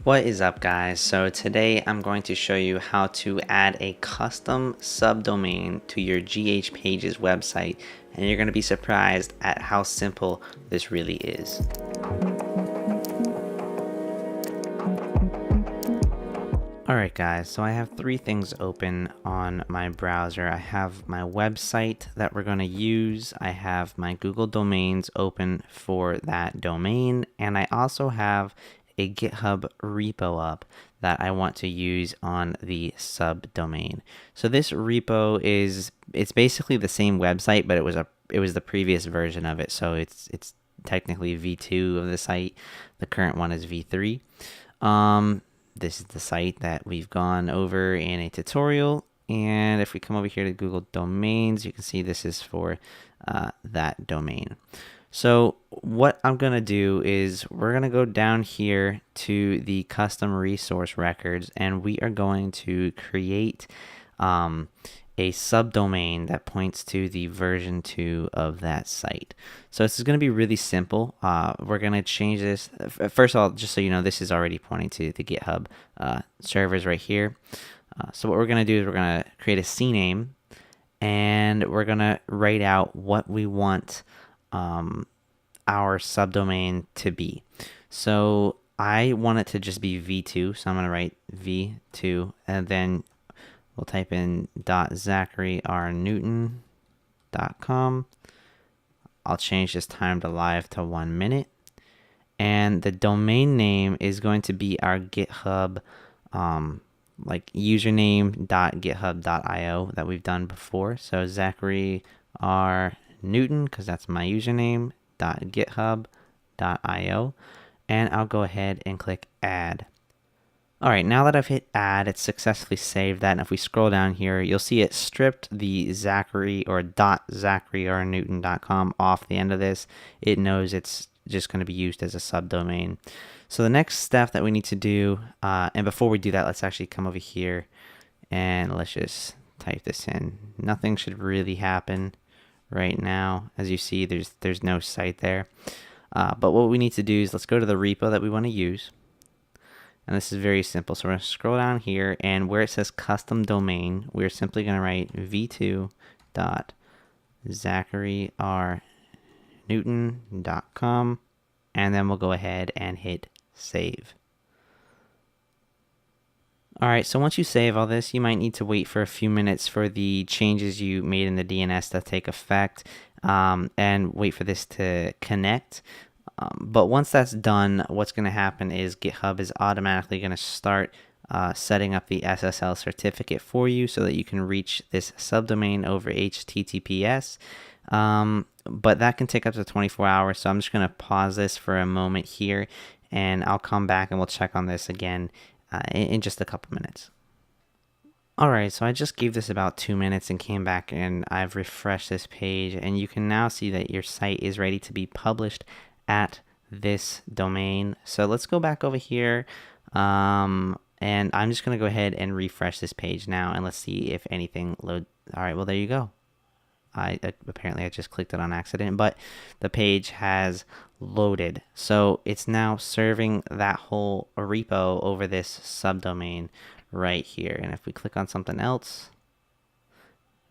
What is up, guys? So today I'm going to show you how to add a custom subdomain to your GH Pages website, and you're going to be surprised at how simple this really is. Alright guys, so I have three things open on my browser. I have my website that we're going to use, I have my Google domains open for that domain, and I also have a GitHub repo up that I want to use on the subdomain. So this repo it's basically the same website, but it was the previous version of it. So it's technically V2 of the site. The current one is V3. This is the site that we've gone over in a tutorial, and if we come over here to Google Domains, you can see this is for that domain. So what I'm going to do is we're going to go down here to the custom resource records, and we are going to create a subdomain that points to the version 2 of that site. So this is going to be really simple. We're going to change this. First of all, just so you know, this is already pointing to the GitHub servers right here. So what we're going to do is we're going to create a CNAME, and we're going to write out what we want our subdomain to be. So I want it to just be V2, so I'm going to write V2, and then we'll type in .zacharyrnewton.com. I'll change this time to live to 1 minute, and the domain name is going to be our GitHub like username.github.io that we've done before. So Zachary R. Newton, because that's my username, .github.io, and I'll go ahead and click add. Alright, now that I've hit add, it's successfully saved that, and if we scroll down here, you'll see it stripped the Zachary or .zacharyrnewton.com off the end of this. It knows it's just going to be used as a subdomain. So the next step that we need to do, and before we do that, let's actually come over here and let's just type this in. Nothing should really happen right now. As you see, there's no site there. But what we need to do is let's go to the repo that we want to use. And this is very simple. So we're going to scroll down here, and where it says custom domain, we're simply going to write v2.zacharyrnewton.com, and then we'll go ahead and hit save. Alright, so once you save all this, you might need to wait for a few minutes for the changes you made in the DNS to take effect, and wait for this to connect. But once that's done, what's going to happen is GitHub is automatically going to start setting up the SSL certificate for you so that you can reach this subdomain over HTTPS. But that can take up to 24 hours, so I'm just going to pause this for a moment here, and I'll come back and we'll check on this again in just a couple minutes. Alright, so I just gave this about 2 minutes and came back, and I've refreshed this page, and you can now see that your site is ready to be published at this domain. So let's go back over here, and I'm just going to go ahead and refresh this page now, and let's see if anything loads. Alright, well, there you go. Apparently I just clicked it on accident, but the page has loaded. So it's now serving that whole repo over this subdomain right here. And if we click on something else,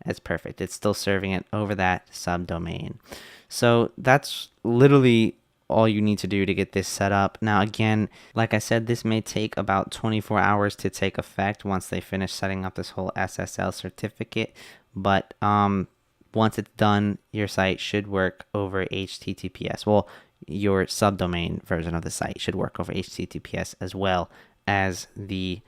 it's perfect. It's still serving it over that subdomain. So that's literally all you need to do to get this set up. Now again, like I said, this may take about 24 hours to take effect once they finish setting up this whole SSL certificate, but once it's done, your site should work over HTTPS. Well, your subdomain version of the site should work over HTTPS as well as the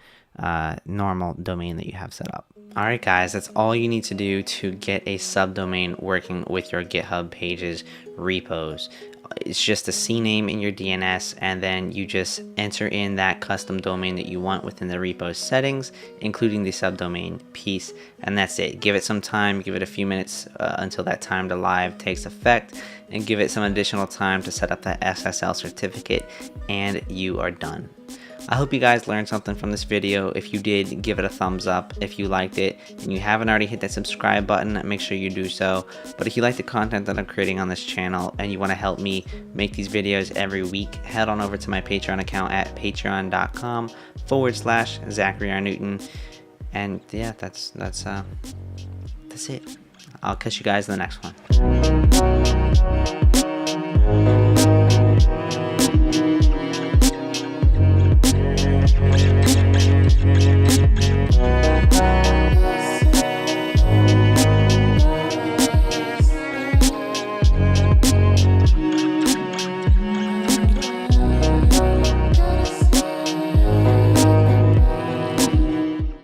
normal domain that you have set up. Alright guys, that's all you need to do to get a subdomain working with your GitHub Pages repos. It's just a CNAME in your DNS, and then you just enter in that custom domain that you want within the repo settings, including the subdomain piece, and that's it. Give it some time, give it a few minutes until that time to live takes effect, and give it some additional time to set up that SSL certificate, and you are done. I hope you guys learned something from this video. If you did, give it a thumbs up. If you liked it and you haven't already hit that subscribe button, make sure you do so. But if you like the content that I'm creating on this channel and you want to help me make these videos every week, head on over to my Patreon account at patreon.com/Zachary R. Newton. And yeah, that's it. I'll catch you guys in the next one.